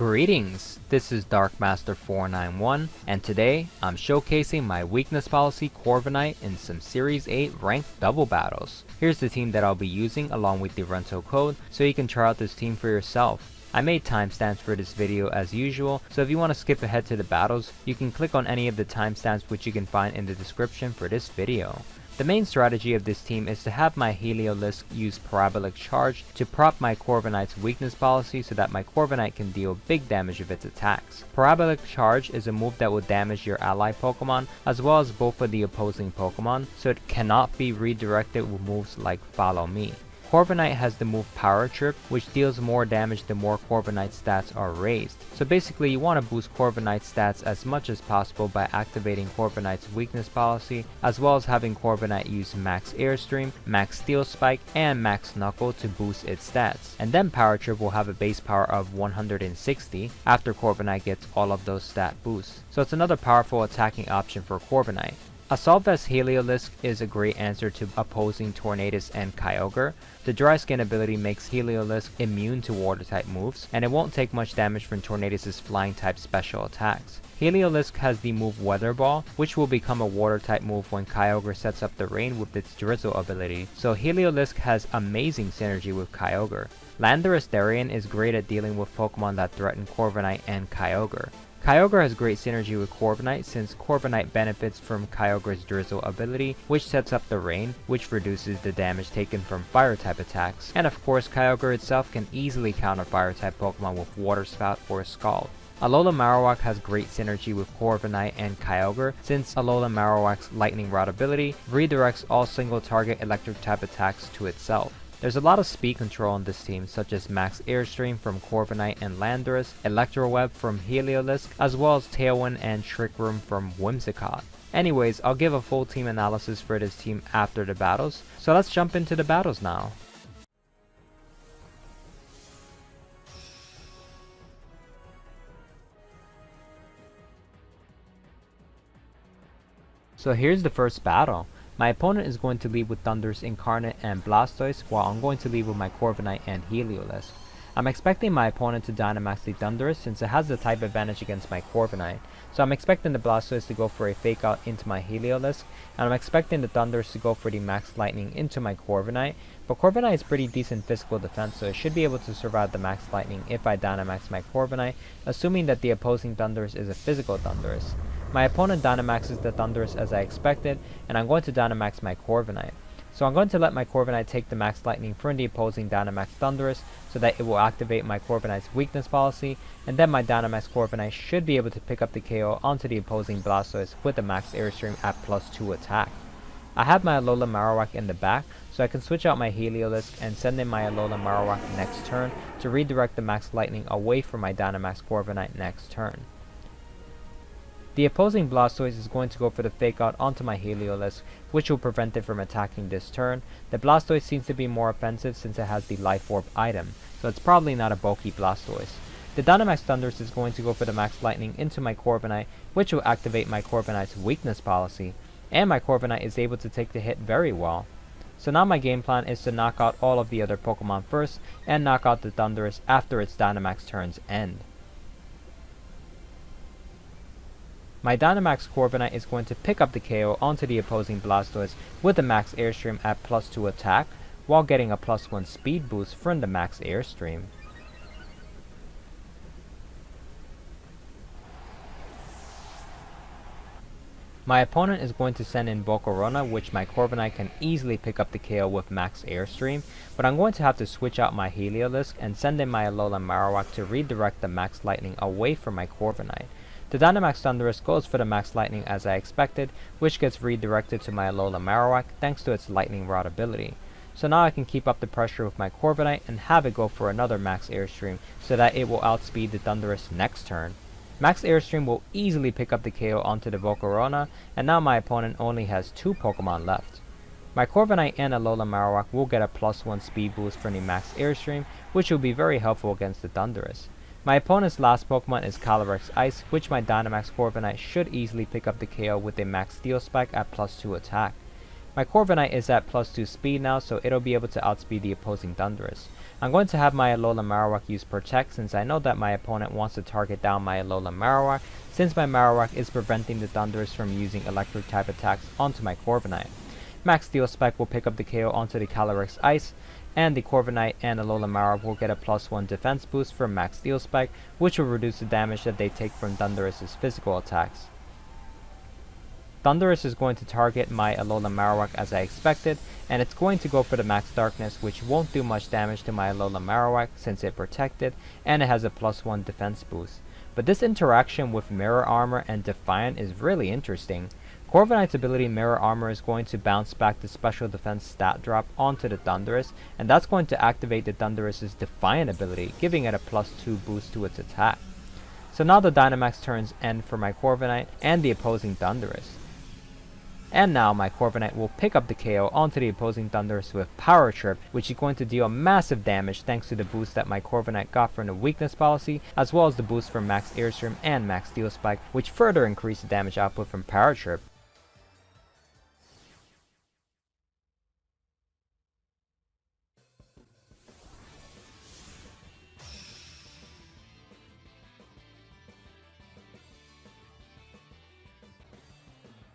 Greetings, this is Darkmaster491, and today I'm showcasing my Weakness Policy Corviknight in some Series 8 ranked double battles. Here's the team that I'll be using along with the rental code, so you can try out this team for yourself. I made timestamps for this video as usual, so if you want to skip ahead to the battles, you can click on any of the timestamps which you can find in the description for this video. The main strategy of this team is to have my Heliolisk use Parabolic Charge to prop my Corviknight's weakness policy so that my Corviknight can deal big damage with its attacks. Parabolic Charge is a move that will damage your ally Pokemon as well as both of the opposing Pokemon, so it cannot be redirected with moves like Follow Me. Corviknight has the move Power Trip, which deals more damage the more Corviknight's stats are raised. So basically you want to boost Corviknight's stats as much as possible by activating Corviknight's weakness policy, as well as having Corviknight use Max Airstream, Max Steel Spike, and Max Knuckle to boost its stats. And then Power Trip will have a base power of 160 after Corviknight gets all of those stat boosts. So it's another powerful attacking option for Corviknight. Assault Vest Heliolisk is a great answer to opposing Tornadus and Kyogre. The Dry Skin ability makes Heliolisk immune to water type moves, and it won't take much damage from Tornadus' flying type special attacks. Heliolisk has the move Weather Ball, which will become a water type move when Kyogre sets up the rain with its Drizzle ability, so Heliolisk has amazing synergy with Kyogre. Landorus-Therian is great at dealing with Pokemon that threaten Corviknight and Kyogre. Kyogre has great synergy with Corviknight since Corviknight benefits from Kyogre's Drizzle ability, which sets up the rain, which reduces the damage taken from fire type attacks. And of course Kyogre itself can easily counter fire type Pokemon with Water Spout or Scald. Alolan Marowak has great synergy with Corviknight and Kyogre since Alolan Marowak's Lightning Rod ability redirects all single target electric type attacks to itself. There's a lot of speed control on this team, such as Max Airstream from Corviknight and Landorus, Electro Web from Heliolisk, as well as Tailwind and Trick Room from Whimsicott. Anyways, I'll give a full team analysis for this team after the battles, so let's jump into the battles now. So here's the first battle. My opponent is going to lead with Thundurus Incarnate and Blastoise, while I'm going to lead with my Corviknight and Heliolisk. I'm expecting my opponent to Dynamax the Thundurus since it has the type advantage against my Corviknight. So I'm expecting the Blastoise to go for a Fake Out into my Heliolisk, and I'm expecting the Thundurus to go for the Max Lightning into my Corviknight. But Corviknight is pretty decent physical defense, so it should be able to survive the Max Lightning if I Dynamax my Corviknight, assuming that the opposing Thundurus is a physical Thundurus. My opponent Dynamaxes the Thundurus as I expected, and I'm going to Dynamax my Corviknight. So I'm going to let my Corviknight take the Max Lightning from the opposing Dynamax Thundurus so that it will activate my Corviknight's weakness policy, and then my Dynamax Corviknight should be able to pick up the KO onto the opposing Blastoise with the Max Airstream at +2 attack. I have my Alolan Marowak in the back, so I can switch out my Heliolisk and send in my Alolan Marowak next turn to redirect the Max Lightning away from my Dynamax Corviknight next turn. The opposing Blastoise is going to go for the Fake Out onto my Heliolisk, which will prevent it from attacking this turn. The Blastoise seems to be more offensive since it has the Life Orb item, so it's probably not a bulky Blastoise. The Dynamax Thundurus is going to go for the Max Lightning into my Corviknight, which will activate my Corviknight's weakness policy, and my Corviknight is able to take the hit very well. So now my game plan is to knock out all of the other Pokemon first, and knock out the Thundurus after its Dynamax turns end. My Dynamax Corviknight is going to pick up the KO onto the opposing Blastoise with the Max Airstream at +2 attack, while getting a +1 speed boost from the Max Airstream. My opponent is going to send in Volcarona, which my Corviknight can easily pick up the KO with Max Airstream, but I'm going to have to switch out my Heliolisk and send in my Alolan Marowak to redirect the Max Lightning away from my Corviknight. The Dynamax Thundurus goes for the Max Lightning as I expected, which gets redirected to my Alolan Marowak thanks to its Lightning Rod ability. So now I can keep up the pressure with my Corviknight and have it go for another Max Airstream so that it will outspeed the Thundurus next turn. Max Airstream will easily pick up the KO onto the Volcarona, and now my opponent only has 2 Pokemon left. My Corviknight and Alolan Marowak will get a +1 speed boost from the Max Airstream, which will be very helpful against the Thundurus. My opponent's last Pokemon is Calyrex-Ice, which my Dynamax Corviknight should easily pick up the KO with a Max Steel Spike at +2 attack. My Corviknight is at +2 speed now, so it'll be able to outspeed the opposing Thundurus. I'm going to have my Alolan Marowak use Protect since I know that my opponent wants to target down my Alolan Marowak, since my Marowak is preventing the Thundurus from using electric type attacks onto my Corviknight. Max Steel Spike will pick up the KO onto the Calyrex-Ice, and the Corviknight and Alolan Marowak will get a +1 defense boost from Max Steel Spike, which will reduce the damage that they take from Thundurus' physical attacks. Thundurus is going to target my Alolan Marowak as I expected, and it's going to go for the Max Darkness, which won't do much damage to my Alolan Marowak since it protected, and it has a +1 defense boost. But this interaction with Mirror Armor and Defiant is really interesting. Corviknight's ability Mirror Armor is going to bounce back the special defense stat drop onto the Thundurus, and that's going to activate the Thundurus' Defiant ability, giving it a +2 boost to its attack. So now the Dynamax turns end for my Corviknight and the opposing Thundurus. And now my Corviknight will pick up the KO onto the opposing Thundurus with Power Trip, which is going to deal massive damage thanks to the boost that my Corviknight got from the Weakness Policy, as well as the boost from Max Airstream and Max Steel Spike, which further increased the damage output from Power Trip.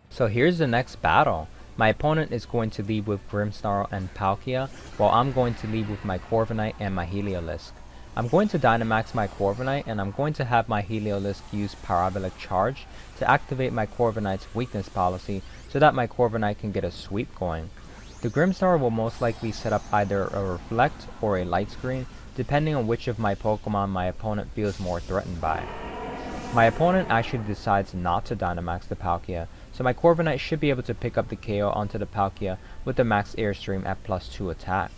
So here's the next battle. My opponent is going to lead with Grimmsnarl and Palkia, while I'm going to lead with my Corviknight and my Heliolisk. I'm going to Dynamax my Corviknight, and I'm going to have my Heliolisk use Parabolic Charge to activate my Corviknight's Weakness Policy so that my Corviknight can get a sweep going. The Grimmsnarl will most likely set up either a Reflect or a Light Screen, depending on which of my Pokemon my opponent feels more threatened by. My opponent actually decides not to Dynamax the Palkia, so my Corviknight should be able to pick up the KO onto the Palkia with the Max Airstream at +2 attack.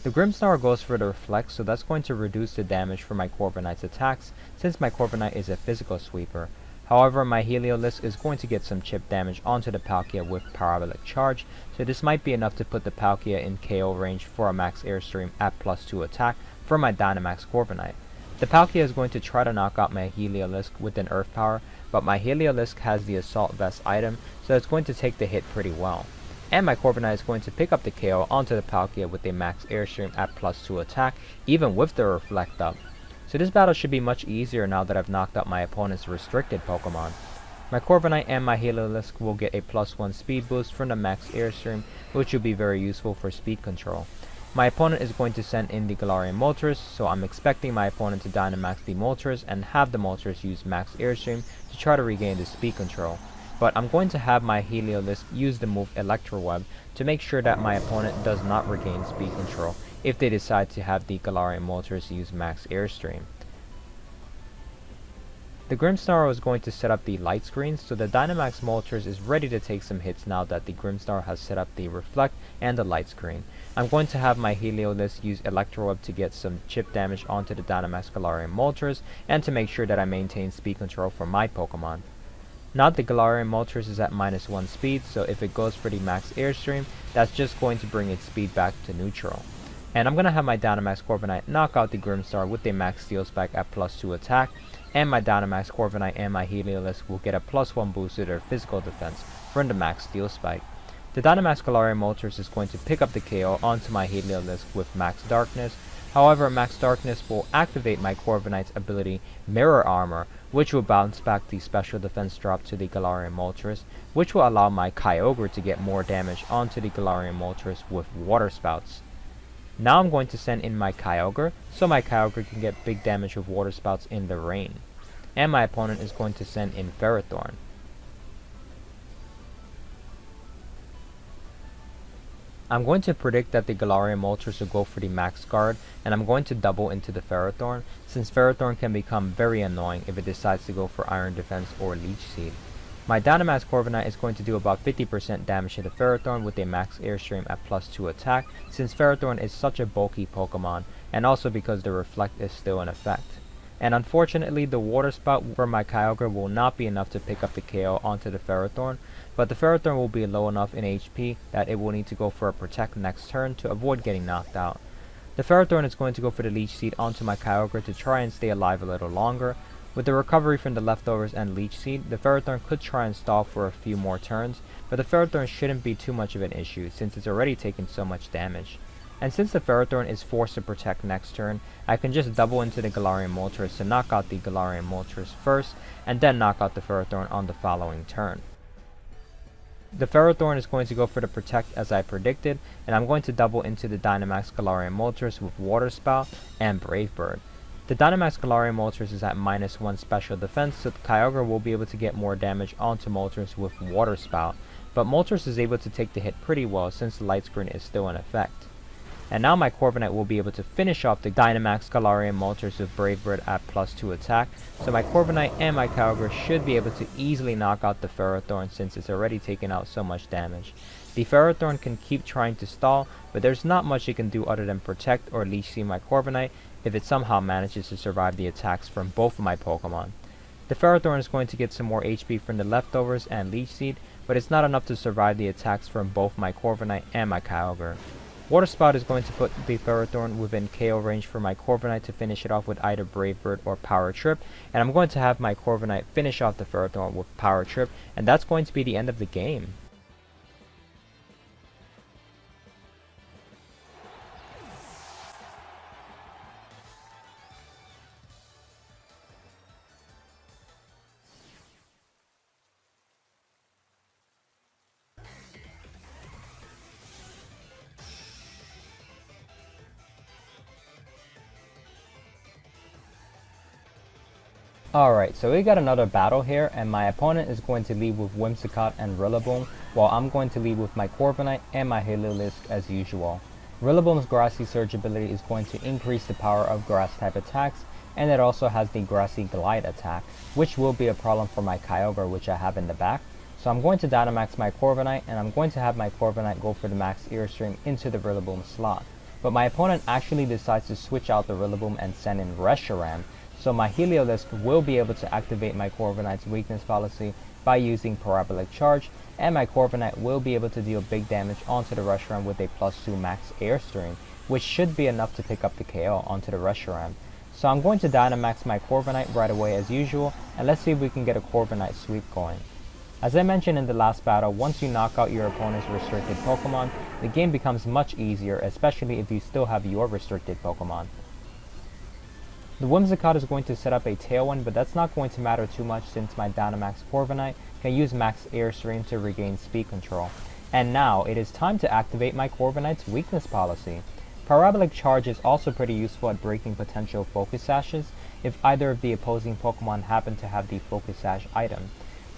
The Grimmsnarl goes for the Reflect, so that's going to reduce the damage for my Corviknight's attacks since my Corviknight is a physical sweeper. However, my Heliolisk is going to get some chip damage onto the Palkia with Parabolic Charge, so this might be enough to put the Palkia in KO range for a Max Airstream at +2 attack for my Dynamax Corviknight. The Palkia is going to try to knock out my Heliolisk with an Earth Power, but my Heliolisk has the Assault Vest item, so it's going to take the hit pretty well. And my Corviknight is going to pick up the KO onto the Palkia with a Max Airstream at +2 attack, even with the Reflect up. So this battle should be much easier now that I've knocked out my opponent's restricted Pokemon. My Corviknight and my Heliolisk will get a +1 speed boost from the Max Airstream, which will be very useful for speed control. My opponent is going to send in the Galarian Moltres, so I'm expecting my opponent to Dynamax the Moltres and have the Moltres use Max Airstream to try to regain the speed control. But I'm going to have my Heliolisk use the move Electro Web to make sure that my opponent does not regain speed control if they decide to have the Galarian Moltres use Max Airstream. The Grimmsnarl is going to set up the Light Screen, so the Dynamax Moltres is ready to take some hits now that the Grimmsnarl has set up the Reflect and the Light Screen. I'm going to have my Heliolisk use Electro Web to get some chip damage onto the Dynamax Galarian Moltres and to make sure that I maintain speed control for my Pokemon. Now the Galarian Moltres is at -1 speed, so if it goes for the Max Airstream, that's just going to bring its speed back to neutral. And I'm going to have my Dynamax Corviknight knock out the Grimmsnarl with a Max Steel Spike at +2 attack, and my Dynamax Corviknight and my Heliolisk will get a +1 boost to their physical defense from the Max Steel Spike. The Dynamax Galarian Moltres is going to pick up the KO onto my Heliolisk with Max Darkness. However, Max Darkness will activate my Corviknight's ability Mirror Armor, which will bounce back the special defense drop to the Galarian Moltres, which will allow my Kyogre to get more damage onto the Galarian Moltres with Water Spouts. Now I'm going to send in my Kyogre, so my Kyogre can get big damage with Water Spouts in the rain. And my opponent is going to send in Ferrothorn. I'm going to predict that the Galarian Moltres will go for the Max Guard, and I'm going to double into the Ferrothorn, since Ferrothorn can become very annoying if it decides to go for Iron Defense or Leech Seed. My Dynamax Corviknight is going to do about 50% damage to the Ferrothorn with a Max Airstream at +2 attack, since Ferrothorn is such a bulky Pokemon, and also because the Reflect is still in effect. And unfortunately, the Water Spout for my Kyogre will not be enough to pick up the KO onto the Ferrothorn, but the Ferrothorn will be low enough in HP that it will need to go for a Protect next turn to avoid getting knocked out. The Ferrothorn is going to go for the Leech Seed onto my Kyogre to try and stay alive a little longer, With the recovery from the leftovers and Leech Seed, the Ferrothorn could try and stall for a few more turns, but the Ferrothorn shouldn't be too much of an issue since it's already taken so much damage. And since the Ferrothorn is forced to protect next turn, I can just double into the Galarian Moltres to knock out the Galarian Moltres first, and then knock out the Ferrothorn on the following turn. The Ferrothorn is going to go for the Protect as I predicted, and I'm going to double into the Dynamax Galarian Moltres with Water Spout and Brave Bird. The Dynamax Galarian Moltres is at -1 special defense, so the Kyogre will be able to get more damage onto Moltres with Water Spout, but Moltres is able to take the hit pretty well since the Light Screen is still in effect. And now my Corviknight will be able to finish off the Dynamax Galarian Moltres with Brave Bird at +2 attack, so my Corviknight and my Kyogre should be able to easily knock out the Ferrothorn since it's already taken out so much damage. The Ferrothorn can keep trying to stall, but there's not much it can do other than protect or Leech Seed my Corviknight if it somehow manages to survive the attacks from both of my Pokemon. The Ferrothorn is going to get some more HP from the leftovers and Leech Seed, but it's not enough to survive the attacks from both my Corviknight and my Kyogre. Water Spout is going to put the Ferrothorn within KO range for my Corviknight to finish it off with either Brave Bird or Power Trip, and I'm going to have my Corviknight finish off the Ferrothorn with Power Trip, and that's going to be the end of the game. Alright, so we got another battle here, and my opponent is going to lead with Whimsicott and Rillaboom, while I'm going to lead with my Corviknight and my Heliolisk as usual. Rillaboom's Grassy Surge ability is going to increase the power of grass type attacks, and it also has the Grassy Glide attack, which will be a problem for my Kyogre, which I have in the back. So I'm going to Dynamax my Corviknight, and I'm going to have my Corviknight go for the Max Airstream into the Rillaboom slot. But my opponent actually decides to switch out the Rillaboom and send in Reshiram, so my Heliolisk will be able to activate my Corviknight's Weakness Policy by using Parabolic Charge, and my Corviknight will be able to deal big damage onto the Reshiram with a +2 Max Airstream, which should be enough to pick up the KO onto the Reshiram. So I'm going to Dynamax my Corviknight right away as usual, and let's see if we can get a Corviknight sweep going. As I mentioned in the last battle, once you knock out your opponent's restricted Pokemon, the game becomes much easier, especially if you still have your restricted Pokemon. The Whimsicott is going to set up a Tailwind, but that's not going to matter too much since my Dynamax Corviknight can use Max Airstream to regain speed control. And now, it is time to activate my Corviknight's Weakness Policy. Parabolic Charge is also pretty useful at breaking potential Focus Sashes if either of the opposing Pokemon happen to have the Focus Sash item.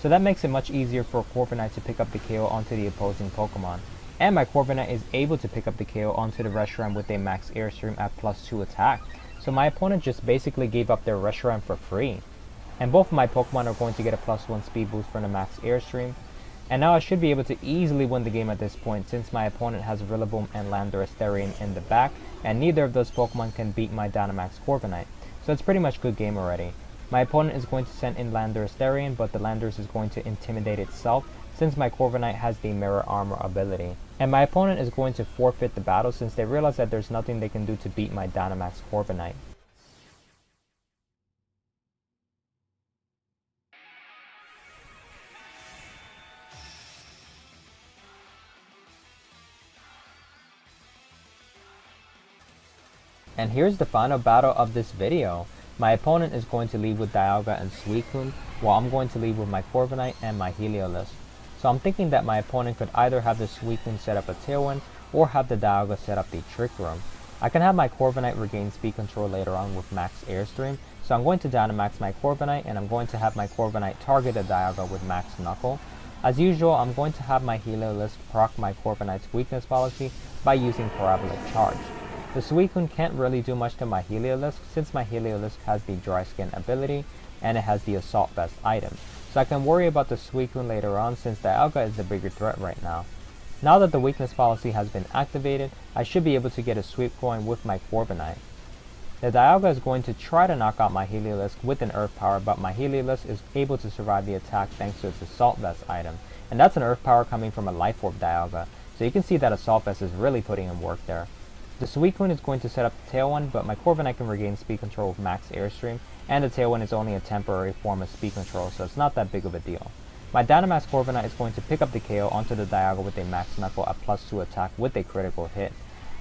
So that makes it much easier for Corviknight to pick up the KO onto the opposing Pokemon. And my Corviknight is able to pick up the KO onto the Reshiram with a Max Airstream at +2 attack. So my opponent just basically gave up their Reshiram for free. And both of my Pokemon are going to get a +1 speed boost from the Max Airstream. And now I should be able to easily win the game at this point since my opponent has Rillaboom and Landorus-Therian in the back, and neither of those Pokemon can beat my Dynamax Corviknight. So it's pretty much good game already. My opponent is going to send in Landorus-Therian, but the Landorus is going to intimidate itself since my Corviknight has the Mirror Armor ability. And my opponent is going to forfeit the battle since they realize that there's nothing they can do to beat my Dynamax Corviknight. And here's the final battle of this video. My opponent is going to lead with Dialga and Suicune, while I'm going to lead with my Corviknight and my Heliolisk. So I'm thinking that my opponent could either have the Suicune set up a Tailwind, or have the Dialga set up the Trick Room. I can have my Corviknight regain speed control later on with Max Airstream, so I'm going to Dynamax my Corviknight, and I'm going to have my Corviknight target the Dialga with Max Knuckle. As usual, I'm going to have my Heliolisk proc my Corviknight's Weakness Policy by using Parabolic Charge. The Suicune can't really do much to my Heliolisk since my Heliolisk has the Dry Skin ability, and it has the Assault Vest item. So I can worry about the Suicune later on since Dialga is the bigger threat right now. Now that the Weakness Policy has been activated, I should be able to get a sweep going with my Corviknight. The Dialga is going to try to knock out my Heliolisk with an Earth Power, but my Heliolisk is able to survive the attack thanks to its Assault Vest item. And that's an Earth Power coming from a Life Orb Dialga, so you can see that Assault Vest is really putting in work there. The Suicune is going to set up the Tailwind, but my Corviknight can regain speed control with Max Airstream, and the Tailwind is only a temporary form of speed control, so it's not that big of a deal. My Dynamax Corviknight is going to pick up the KO onto the Dialga with a Max Knuckle at +2 attack with a critical hit.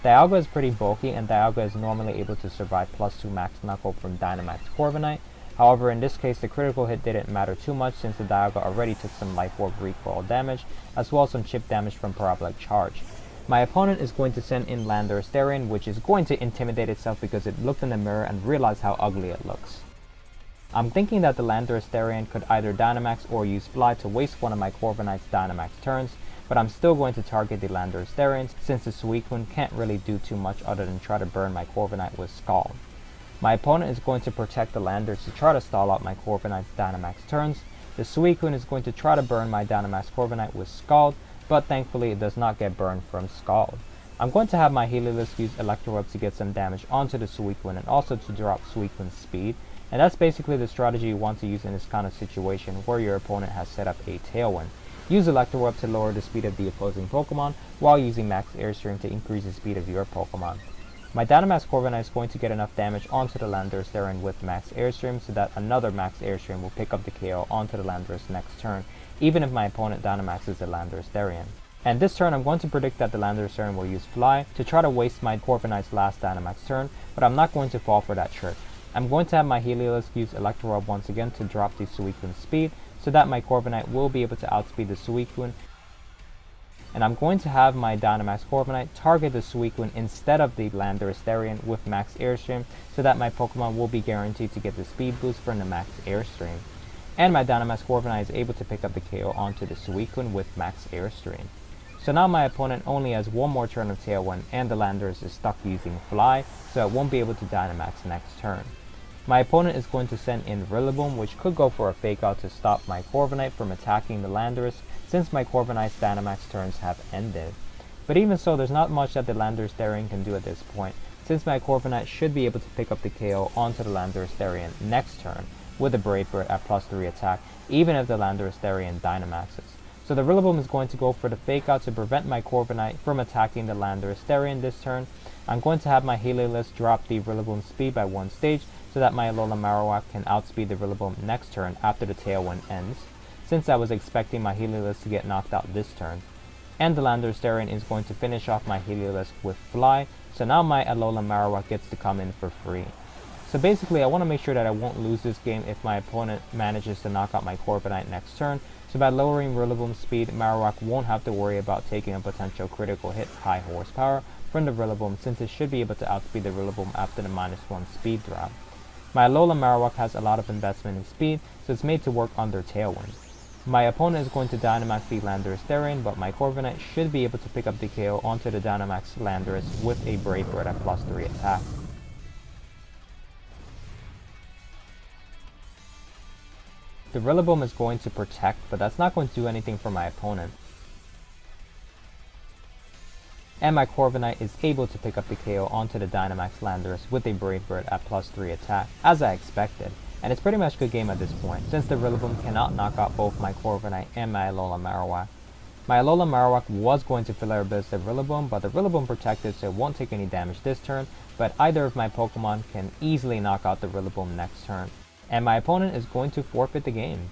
Dialga is pretty bulky, and Dialga is normally able to survive +2 Max Knuckle from Dynamax Corviknight. However, in this case, the critical hit didn't matter too much since the Dialga already took some Life Orb recoil damage, as well as some chip damage from Parabolic Charge. My opponent is going to send in Landorus-Therian, which is going to intimidate itself because it looked in the mirror and realized how ugly it looks. I'm thinking that the Landorus-Therian could either Dynamax or use Fly to waste one of my Corviknight's Dynamax turns, but I'm still going to target the Landorus-Therian since the Suicune can't really do too much other than try to burn my Corviknight with Scald. My opponent is going to protect the Landorus to try to stall out my Corviknight's Dynamax turns. The Suicune is going to try to burn my Dynamax Corviknight with Scald, but thankfully it does not get burned from Scald. I'm going to have my Heliolisk use Electro Web to get some damage onto the Suicune and also to drop Suicune's speed, and that's basically the strategy you want to use in this kind of situation where your opponent has set up a Tailwind. Use Electro Web to lower the speed of the opposing Pokemon while using Max Airstream to increase the speed of your Pokemon. My Dynamax Corviknight is going to get enough damage onto the Landorus-Therian with Max Airstream so that another Max Airstream will pick up the KO onto the Landorus next turn, even if my opponent Dynamaxes the Landorus-Therian. And this turn I'm going to predict that the Landorus-Therian will use Fly to try to waste my Corviknight's last Dynamax turn, but I'm not going to fall for that trick. I'm going to have my Heliolisk use Electro Web once again to drop the Suicune's speed so that my Corviknight will be able to outspeed the Suicune. And I'm going to have my Dynamax Corviknight target the Suicune instead of the Landorus-Therian with Max Airstream so that my Pokemon will be guaranteed to get the speed boost from the Max Airstream. And my Dynamax Corviknight is able to pick up the KO onto the Suicune with Max Airstream. So now my opponent only has one more turn of Tailwind and the Landorus is stuck using Fly, so it won't be able to Dynamax next turn. My opponent is going to send in Rillaboom, which could go for a Fake Out to stop my Corviknight from attacking the Landorus since my Corviknight's Dynamax turns have ended. But even so, there's not much that the Landorus-Therian can do at this point, since my Corviknight should be able to pick up the KO onto the Landorus-Therian next turn with a Brave Bird at +3 attack, even if the Landorus-Therian Dynamaxes. So the Rillaboom is going to go for the Fake Out to prevent my Corviknight from attacking the Landorus-Therian this turn. I'm going to have my Heliolisk drop the Rillaboom speed by 1 stage so that my Alolan Marowak can outspeed the Rillaboom next turn after the Tailwind ends, since I was expecting my Heliolisk to get knocked out this turn. And the Landorus-Therian is going to finish off my Heliolisk with Fly, so now my Alolan Marowak gets to come in for free. So basically I want to make sure that I won't lose this game if my opponent manages to knock out my Corviknight next turn, so by lowering Rillaboom's speed, Marowak won't have to worry about taking a potential critical hit high horsepower from the Rillaboom since it should be able to outspeed the Rillaboom after the -1 speed drop. My Alolan Marowak has a lot of investment in speed, so it's made to work under Tailwind. My opponent is going to Dynamax the Landorus-Therian, but my Corviknight should be able to pick up the KO onto the Dynamax Landorus with a Brave Bird at +3 attack. The Rillaboom is going to protect, but that's not going to do anything for my opponent. And my Corviknight is able to pick up the KO onto the Dynamax Landorus with a Brave Bird at +3 attack, as I expected. And it's pretty much good game at this point, since the Rillaboom cannot knock out both my Corviknight and my Alolan Marowak. My Alolan Marowak was going to Filler Abyss the Rillaboom, but the Rillaboom protected so it won't take any damage this turn, but either of my Pokemon can easily knock out the Rillaboom next turn. And my opponent is going to forfeit the game.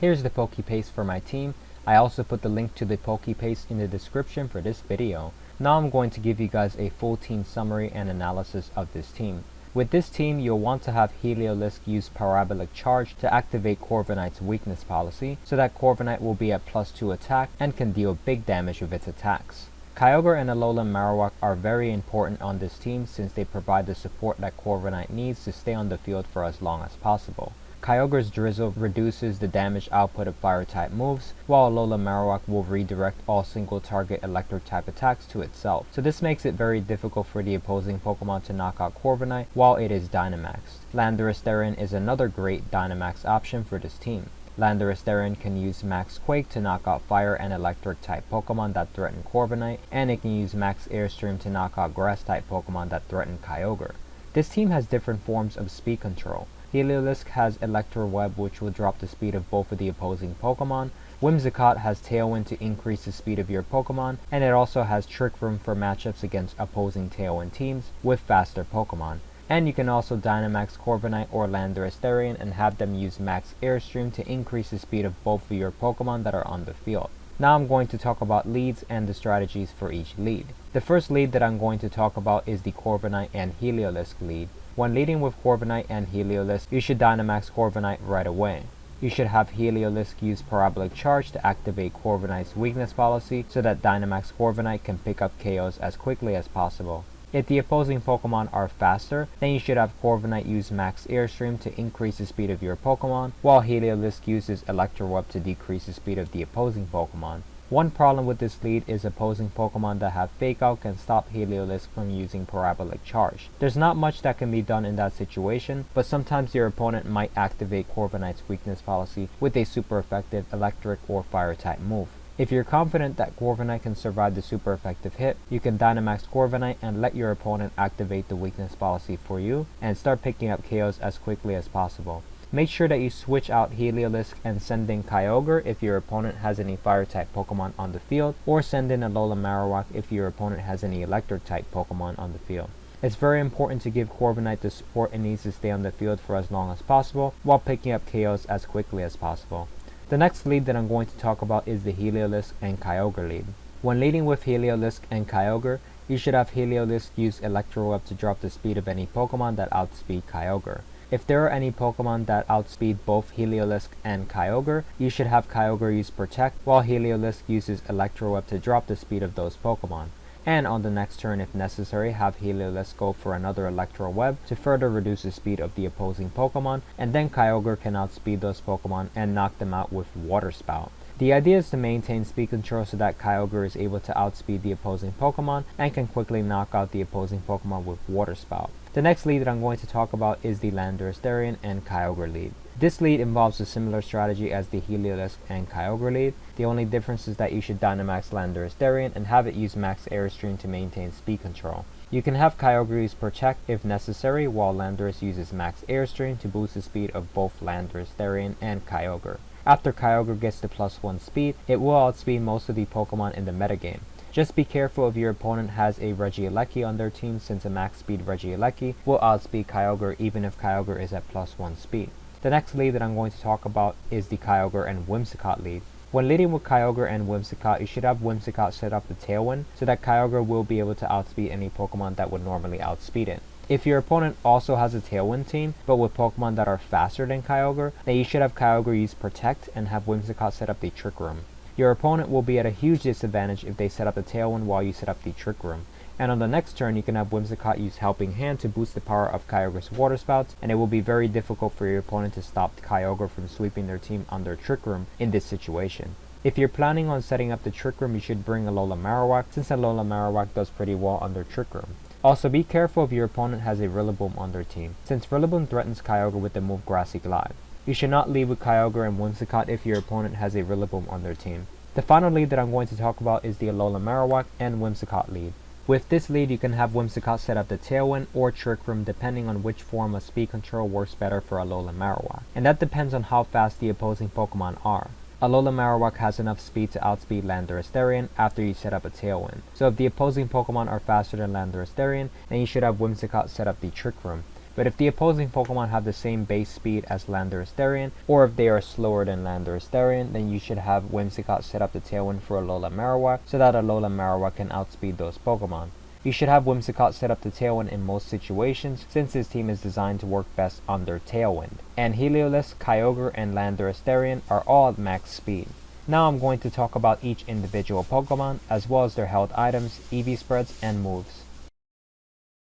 Here's the Pokepaste for my team. I also put the link to the Pokepaste in the description for this video. Now I'm going to give you guys a full team summary and analysis of this team. With this team, you'll want to have Heliolisk use Parabolic Charge to activate Corviknight's Weakness Policy, so that Corviknight will be at +2 attack and can deal big damage with its attacks. Kyogre and Alolan Marowak are very important on this team since they provide the support that Corviknight needs to stay on the field for as long as possible. Kyogre's Drizzle reduces the damage output of Fire-type moves, while Alolan Marowak will redirect all single-target Electric-type attacks to itself. So this makes it very difficult for the opposing Pokemon to knock out Corviknight while it is Dynamaxed. Landorus-Therian is another great Dynamax option for this team. Landorus-Therian can use Max Quake to knock out Fire and Electric-type Pokemon that threaten Corviknight, and it can use Max Airstream to knock out Grass-type Pokemon that threaten Kyogre. This team has different forms of speed control. Heliolisk has Electro Web, which will drop the speed of both of the opposing Pokemon. Whimsicott has Tailwind to increase the speed of your Pokemon, and it also has Trick Room for matchups against opposing Tailwind teams with faster Pokemon. And you can also Dynamax Corviknight or Landorus-Therian and have them use Max Airstream to increase the speed of both of your Pokemon that are on the field. Now I'm going to talk about leads and the strategies for each lead. The first lead that I'm going to talk about is the Corviknight and Heliolisk lead. When leading with Corviknight and Heliolisk, you should Dynamax Corviknight right away. You should have Heliolisk use Parabolic Charge to activate Corviknight's Weakness Policy so that Dynamax Corviknight can pick up KOs as quickly as possible. If the opposing Pokemon are faster, then you should have Corviknight use Max Airstream to increase the speed of your Pokemon, while Heliolisk uses Electro Web to decrease the speed of the opposing Pokemon. One problem with this lead is opposing Pokemon that have Fake Out can stop Heliolisk from using Parabolic Charge. There's not much that can be done in that situation, but sometimes your opponent might activate Corviknight's Weakness Policy with a super effective Electric or Fire type move. If you're confident that Corviknight can survive the super effective hit, you can Dynamax Corviknight and let your opponent activate the Weakness Policy for you and start picking up KOs as quickly as possible. Make sure that you switch out Heliolisk and send in Kyogre if your opponent has any Fire type Pokemon on the field, or send in Alolan Marowak if your opponent has any Electric type Pokemon on the field. It's very important to give Corviknight the support it needs to stay on the field for as long as possible while picking up KOs as quickly as possible. The next lead that I'm going to talk about is the Heliolisk and Kyogre lead. When leading with Heliolisk and Kyogre, you should have Heliolisk use Electro Web to drop the speed of any Pokemon that outspeed Kyogre. If there are any Pokemon that outspeed both Heliolisk and Kyogre, you should have Kyogre use Protect, while Heliolisk uses Electro Web to drop the speed of those Pokemon. And on the next turn, if necessary, have Heliolisk go for another Electro Web to further reduce the speed of the opposing Pokemon, and then Kyogre can outspeed those Pokemon and knock them out with Water Spout. The idea is to maintain speed control so that Kyogre is able to outspeed the opposing Pokemon and can quickly knock out the opposing Pokemon with Water Spout. The next lead that I'm going to talk about is the Landorus-Therian and Kyogre lead. This lead involves a similar strategy as the Heliolisk and Kyogre lead. The only difference is that you should Dynamax Landorus-Therian and have it use Max Airstream to maintain speed control. You can have Kyogre use Protect if necessary, while Landorus uses Max Airstream to boost the speed of both Landorus-Therian and Kyogre. After Kyogre gets to +1 speed, it will outspeed most of the Pokemon in the metagame. Just be careful if your opponent has a Regieleki on their team, since a max speed Regieleki will outspeed Kyogre even if Kyogre is at +1 speed. The next lead that I'm going to talk about is the Kyogre and Whimsicott lead. When leading with Kyogre and Whimsicott, you should have Whimsicott set up the Tailwind so that Kyogre will be able to outspeed any Pokemon that would normally outspeed it. If your opponent also has a Tailwind team, but with Pokemon that are faster than Kyogre, then you should have Kyogre use Protect and have Whimsicott set up the Trick Room. Your opponent will be at a huge disadvantage if they set up the Tailwind while you set up the Trick Room. And on the next turn, you can have Whimsicott use Helping Hand to boost the power of Kyogre's Water Spouts, and it will be very difficult for your opponent to stop Kyogre from sweeping their team under Trick Room in this situation. If you're planning on setting up the Trick Room, you should bring Alolan Marowak, since Alolan Marowak does pretty well under Trick Room. Also, be careful if your opponent has a Rillaboom on their team, since Rillaboom threatens Kyogre with the move Grassy Glide. You should not lead with Kyogre and Whimsicott if your opponent has a Rillaboom on their team. The final lead that I'm going to talk about is the Alolan Marowak and Whimsicott lead. With this lead, you can have Whimsicott set up the Tailwind or Trick Room depending on which form of speed control works better for Alolan Marowak, and that depends on how fast the opposing Pokemon are. Alolan Marowak has enough speed to outspeed Landorus-Therian after you set up a Tailwind. So if the opposing Pokemon are faster than Landorus-Therian, then you should have Whimsicott set up the Trick Room. But if the opposing Pokemon have the same base speed as Landorus-Therian, or if they are slower than Landorus-Therian, then you should have Whimsicott set up the Tailwind for Alolan Marowak so that Alolan Marowak can outspeed those Pokemon. You should have Whimsicott set up the Tailwind in most situations, since his team is designed to work best under Tailwind. And Heliolisk, Kyogre, and Landorus-Therian are all at max speed. Now I'm going to talk about each individual Pokemon, as well as their held items, EV spreads, and moves.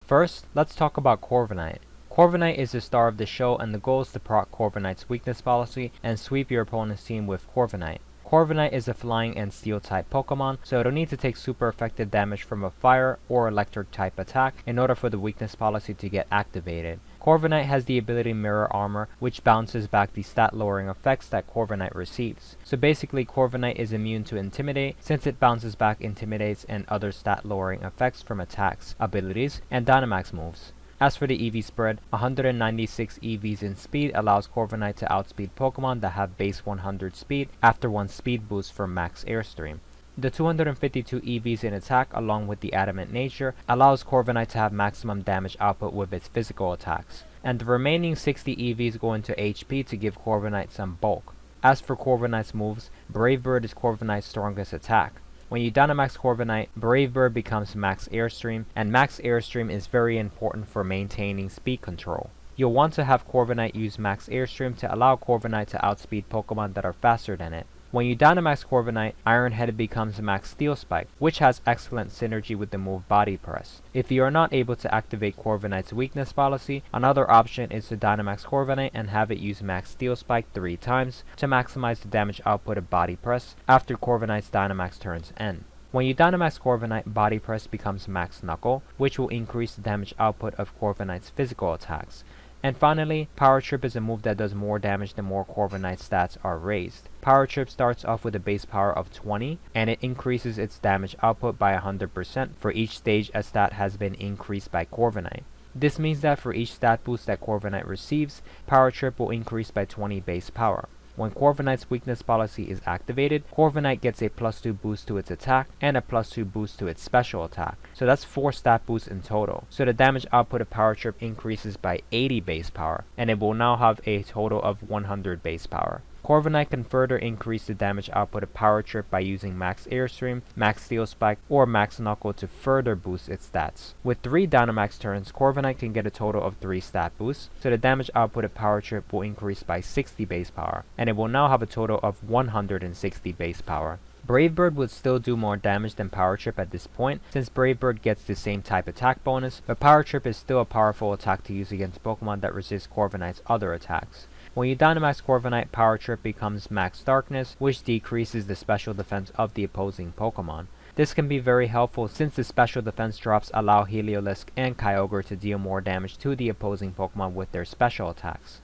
First, let's talk about Corviknight. Corviknight is the star of the show, and the goal is to proc Corviknight's Weakness Policy and sweep your opponent's team with Corviknight. Corviknight is a flying and steel type Pokemon, so it'll need to take super effective damage from a fire or electric type attack in order for the Weakness Policy to get activated. Corviknight has the ability Mirror Armor, which bounces back the stat lowering effects that Corviknight receives. So basically, Corviknight is immune to Intimidate, since it bounces back Intimidates and other stat lowering effects from attacks, abilities, and Dynamax moves. As for the EV spread, 196 EVs in speed allows Corviknight to outspeed Pokemon that have base 100 speed after one speed boost from max Airstream. The 252 EVs in attack along with the adamant nature allows Corviknight to have maximum damage output with its physical attacks, and the remaining 60 EVs go into HP to give Corviknight some bulk. As for Corviknight's moves, Brave Bird is Corviknight's strongest attack. When you Dynamax Corviknight, Brave Bird becomes Max Airstream, and Max Airstream is very important for maintaining speed control. You'll want to have Corviknight use Max Airstream to allow Corviknight to outspeed Pokemon that are faster than it. When you Dynamax Corviknight, Iron Head becomes Max Steel Spike, which has excellent synergy with the move Body Press. If you are not able to activate Corviknight's weakness policy, another option is to Dynamax Corviknight and have it use Max Steel Spike 3 times to maximize the damage output of Body Press after Corviknight's Dynamax turns end. When you Dynamax Corviknight, Body Press becomes Max Knuckle, which will increase the damage output of Corviknight's physical attacks. And finally, Power Trip is a move that does more damage the more Corviknight's stats are raised. Power Trip starts off with a base power of 20, and it increases its damage output by 100% for each stage a stat has been increased by Corviknight. This means that for each stat boost that Corviknight receives, Power Trip will increase by 20 base power. When Corviknight's weakness policy is activated, Corviknight gets a +2 boost to its attack and a +2 boost to its special attack. So that's 4 stat boosts in total. So the damage output of Power Trip increases by 80 base power, and it will now have a total of 100 base power. Corviknight can further increase the damage output of Power Trip by using Max Airstream, Max Steel Spike, or Max Knuckle to further boost its stats. With 3 Dynamax turns, Corviknight can get a total of 3 stat boosts, so the damage output of Power Trip will increase by 60 base power, and it will now have a total of 160 base power. Brave Bird would still do more damage than Power Trip at this point, since Brave Bird gets the same type attack bonus, but Power Trip is still a powerful attack to use against Pokemon that resist Corviknight's other attacks. When you Dynamax Corviknight, Power Trip becomes Max Darkness, which decreases the special defense of the opposing Pokemon. This can be very helpful since the special defense drops allow Heliolisk and Kyogre to deal more damage to the opposing Pokemon with their special attacks.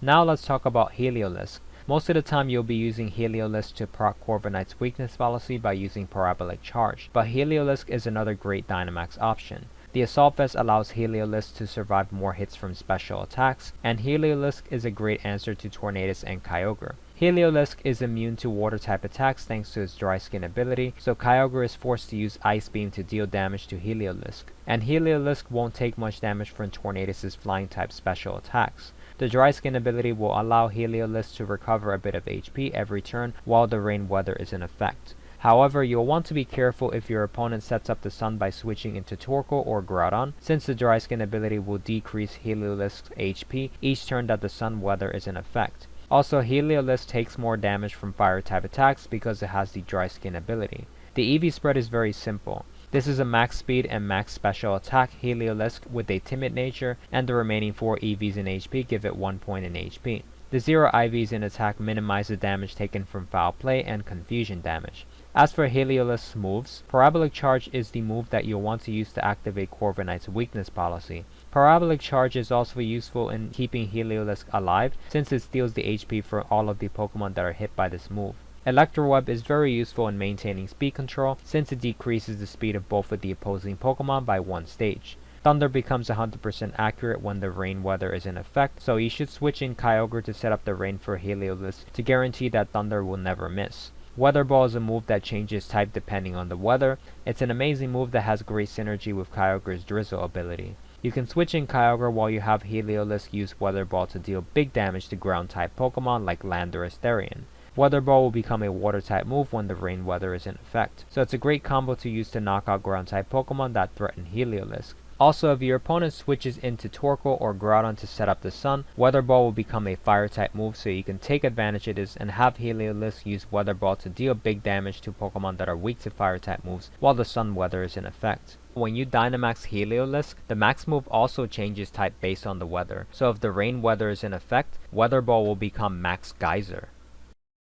Now let's talk about Heliolisk. Most of the time you'll be using Heliolisk to proc Corviknight's weakness policy by using Parabolic Charge, but Heliolisk is another great Dynamax option. The Assault Vest allows Heliolisk to survive more hits from special attacks, and Heliolisk is a great answer to Tornadus and Kyogre. Heliolisk is immune to water type attacks thanks to its dry skin ability, so Kyogre is forced to use Ice Beam to deal damage to Heliolisk, and Heliolisk won't take much damage from Tornadus' flying type special attacks. The dry skin ability will allow Heliolisk to recover a bit of HP every turn while the rain weather is in effect. However, you'll want to be careful if your opponent sets up the sun by switching into Torkoal or Groudon, since the dry skin ability will decrease Heliolisk's HP each turn that the sun weather is in effect. Also, Heliolisk takes more damage from fire type attacks because it has the dry skin ability. The EV spread is very simple. This is a max speed and max special attack Heliolisk with a timid nature, and the remaining 4 EVs in HP give it 1 point in HP. The 0 IVs in attack minimize the damage taken from foul play and confusion damage. As for Heliolisk's moves, Parabolic Charge is the move that you'll want to use to activate Corviknight's weakness policy. Parabolic Charge is also useful in keeping Heliolisk alive since it steals the HP for all of the Pokemon that are hit by this move. Electro Web is very useful in maintaining speed control since it decreases the speed of both of the opposing Pokemon by 1 stage. Thunder becomes 100% accurate when the rain weather is in effect, so you should switch in Kyogre to set up the rain for Heliolisk to guarantee that Thunder will never miss. Weather Ball is a move that changes type depending on the weather. It's an amazing move that has great synergy with Kyogre's Drizzle ability. You can switch in Kyogre while you have Heliolisk use Weather Ball to deal big damage to ground type Pokemon like Landorus-Therian. Weather Ball will become a water type move when the rain weather is in effect, so it's a great combo to use to knock out ground type Pokemon that threaten Heliolisk. Also, if your opponent switches into Torkoal or Groudon to set up the sun, Weather Ball will become a fire type move, so you can take advantage of this and have Heliolisk use Weather Ball to deal big damage to Pokemon that are weak to fire type moves while the sun weather is in effect. When you Dynamax Heliolisk, the max move also changes type based on the weather, so if the rain weather is in effect, Weather Ball will become Max Geyser.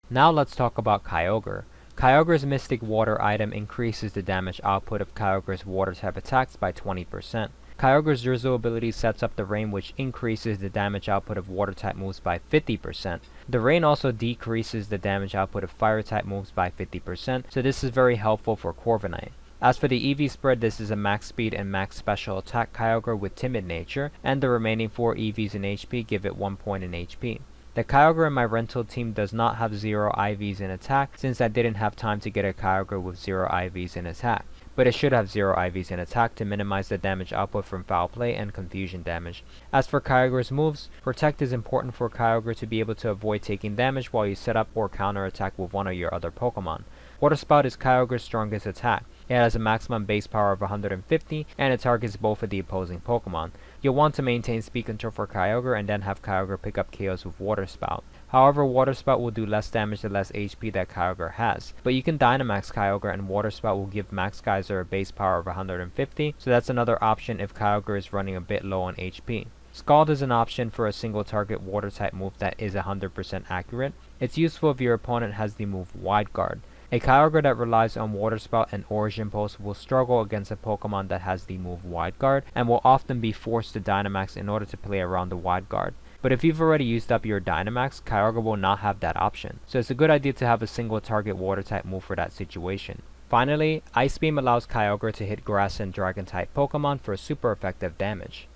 Now let's talk about Kyogre. Kyogre's Mystic Water item increases the damage output of Kyogre's water type attacks by 20%. Kyogre's Drizzle ability sets up the rain, which increases the damage output of water type moves by 50%. The rain also decreases the damage output of fire type moves by 50%, so this is very helpful for Corviknight. As for the EV spread, this is a max speed and max special attack Kyogre with timid nature, and the remaining 4 EVs in HP give it 1 point in HP. The Kyogre in my rental team does not have 0 IVs in attack, since I didn't have time to get a Kyogre with 0 IVs in attack, but it should have 0 IVs in attack to minimize the damage output from foul play and confusion damage. As for Kyogre's moves, Protect is important for Kyogre to be able to avoid taking damage while you set up or counter attack with one of your other Pokemon. Water Spout is Kyogre's strongest attack. It has a maximum base power of 150, and it targets both of the opposing Pokemon. You'll want to maintain speed control for Kyogre and then have Kyogre pick up KOs with Water Spout. However, Water Spout will do less damage the less HP that Kyogre has, but you can Dynamax Kyogre and Water Spout will give Max Geyser a base power of 150, so that's another option if Kyogre is running a bit low on HP. Scald is an option for a single target water type move that is 100% accurate. It's useful if your opponent has the move Wide Guard. A Kyogre that relies on Water Spout and Origin Pulse will struggle against a Pokemon that has the move Wide Guard, and will often be forced to Dynamax in order to play around the Wide Guard. But if you've already used up your Dynamax, Kyogre will not have that option, so it's a good idea to have a single target water type move for that situation. Finally, Ice Beam allows Kyogre to hit Grass and Dragon type Pokemon for super effective damage.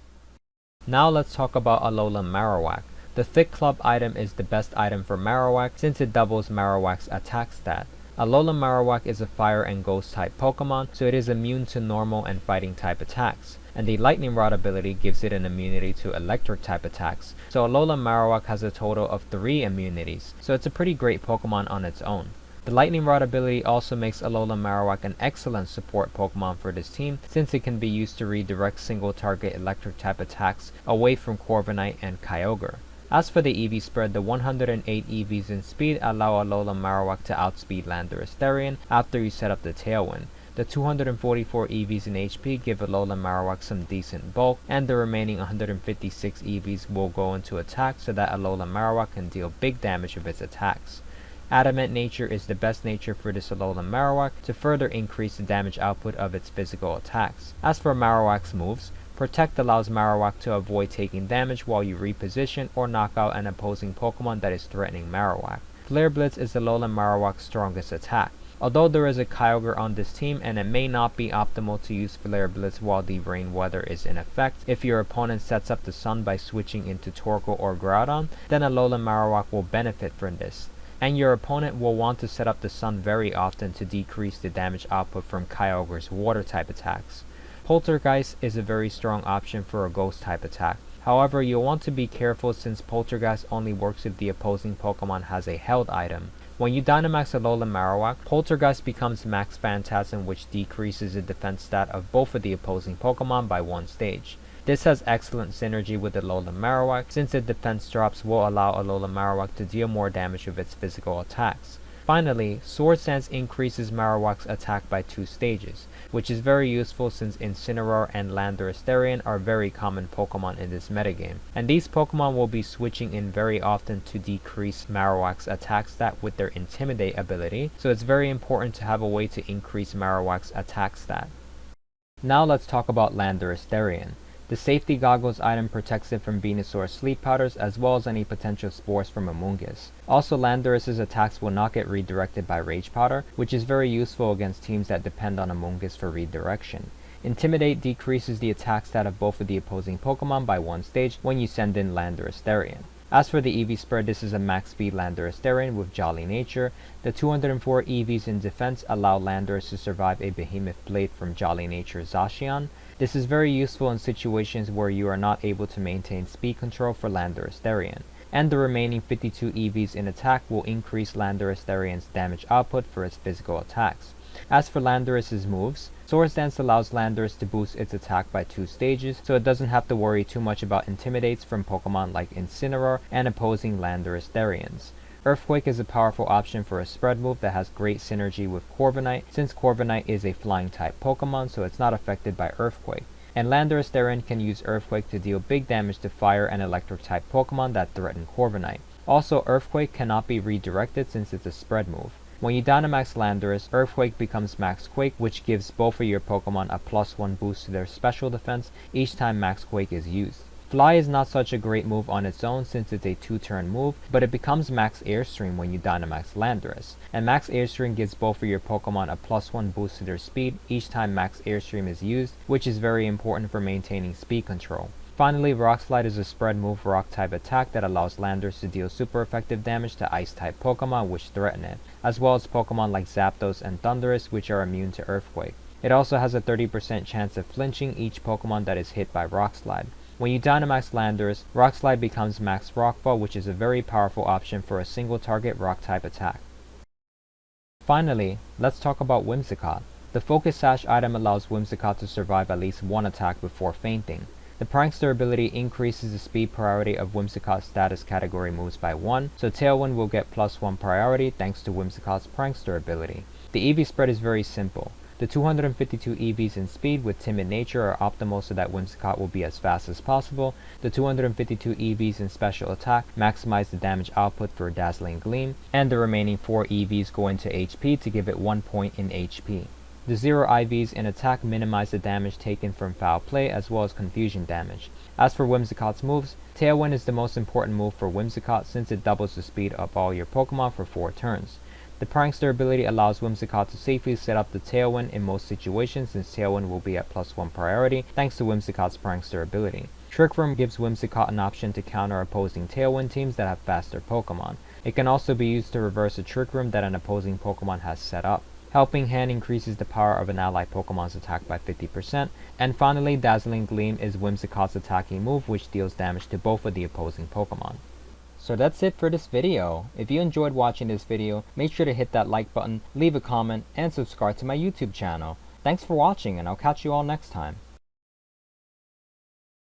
Now let's talk about Alolan Marowak. The Thick Club item is the best item for Marowak since it doubles Marowak's attack stat. Alolan Marowak is a Fire and Ghost type Pokemon, so it is immune to normal and fighting type attacks, and the Lightning Rod ability gives it an immunity to electric type attacks, so Alolan Marowak has a total of 3 immunities, so it's a pretty great Pokemon on its own. The Lightning Rod ability also makes Alolan Marowak an excellent support Pokemon for this team, since it can be used to redirect single target electric type attacks away from Corviknight and Kyogre. As for the EV spread, the 108 EVs in speed allow Alolan Marowak to outspeed Landorus-Therian after you set up the Tailwind. The 244 EVs in HP give Alolan Marowak some decent bulk, and the remaining 156 EVs will go into attack so that Alolan Marowak can deal big damage with its attacks. Adamant Nature is the best nature for this Alolan Marowak to further increase the damage output of its physical attacks. As for Marowak's moves, Protect allows Marowak to avoid taking damage while you reposition or knock out an opposing Pokemon that is threatening Marowak. Flare Blitz is Alolan Marowak's strongest attack. Although there is a Kyogre on this team and it may not be optimal to use Flare Blitz while the rain weather is in effect, if your opponent sets up the sun by switching into Torkoal or Groudon, then Alolan Marowak will benefit from this. And your opponent will want to set up the sun very often to decrease the damage output from Kyogre's water type attacks. Poltergeist is a very strong option for a ghost type attack. However, you'll want to be careful since Poltergeist only works if the opposing Pokemon has a held item. When you Dynamax Alolan Marowak, Poltergeist becomes Max Phantasm, which decreases the defense stat of both of the opposing Pokemon by 1 stage. This has excellent synergy with Alolan Marowak since the defense drops will allow Alolan Marowak to deal more damage with its physical attacks. Finally, Swords Dance increases Marowak's attack by 2 stages, which is very useful since Incineroar and Landorus-Therian are very common Pokemon in this metagame, and these Pokemon will be switching in very often to decrease Marowak's attack stat with their Intimidate ability, so it's very important to have a way to increase Marowak's attack stat. Now let's talk about Landorus-Therian. The Safety Goggles item protects it from Venusaur's sleep powders as well as any potential spores from Amoonguss. Also, Landorus's attacks will not get redirected by Rage Powder, which is very useful against teams that depend on Amoonguss for redirection. Intimidate decreases the attack stat of both of the opposing Pokemon by 1 stage when you send in Landorus-Therian. As for the EV spread, this is a max speed Landorus-Therian with Jolly Nature. The 204 EVs in defense allow Landorus to survive a Behemoth Blade from Jolly Nature's Zacian. This is very useful in situations where you are not able to maintain speed control for Landorus-Therian. And the remaining 52 EVs in attack will increase Landorus-Therian's damage output for its physical attacks. As for Landorus's moves, Swords Dance allows Landorus to boost its attack by 2 stages, so it doesn't have to worry too much about Intimidates from Pokemon like Incineroar and opposing Landorus-Therians. Earthquake is a powerful option for a spread move that has great synergy with Corviknight, since Corviknight is a flying type Pokemon, so it's not affected by Earthquake. And Landorus-Therian can use Earthquake to deal big damage to fire and electric type Pokemon that threaten Corviknight. Also, Earthquake cannot be redirected since it's a spread move. When you Dynamax Landorus, Earthquake becomes Max Quake, which gives both of your Pokemon a +1 boost to their special defense each time Max Quake is used. Fly is not such a great move on its own since it's a 2-turn move, but it becomes Max Airstream when you Dynamax Landorus, and Max Airstream gives both of your Pokemon a +1 boost to their speed each time Max Airstream is used, which is very important for maintaining speed control. Finally, Rock Slide is a spread move rock type attack that allows Landorus to deal super effective damage to ice type Pokemon which threaten it, as well as Pokemon like Zapdos and Thundurus which are immune to Earthquake. It also has a 30% chance of flinching each Pokemon that is hit by Rock Slide. When you Dynamax Landorus, Rock Slide becomes Max Rockfall, which is a very powerful option for a single target rock type attack. Finally, let's talk about Whimsicott. The Focus Sash item allows Whimsicott to survive at least one attack before fainting. The Prankster ability increases the speed priority of Whimsicott's status category moves by 1, so Tailwind will get +1 priority thanks to Whimsicott's Prankster ability. The EV spread is very simple. The 252 EVs in speed with timid nature are optimal so that Whimsicott will be as fast as possible. The 252 EVs in special attack maximize the damage output for Dazzling Gleam, and the remaining 4 EVs go into HP to give it 1 point in HP. The 0 IVs in attack minimize the damage taken from foul play as well as confusion damage. As for Whimsicott's moves, Tailwind is the most important move for Whimsicott since it doubles the speed of all your Pokemon for 4 turns. The Prankster ability allows Whimsicott to safely set up the Tailwind in most situations since Tailwind will be at +1 priority thanks to Whimsicott's Prankster ability. Trick Room gives Whimsicott an option to counter opposing Tailwind teams that have faster Pokemon. It can also be used to reverse a Trick Room that an opposing Pokemon has set up. Helping Hand increases the power of an ally Pokemon's attack by 50%, and finally Dazzling Gleam is Whimsicott's attacking move which deals damage to both of the opposing Pokemon. So that's it for this video. If you enjoyed watching this video, make sure to hit that like button, leave a comment, and subscribe to my YouTube channel. Thanks for watching, and I'll catch you all next time.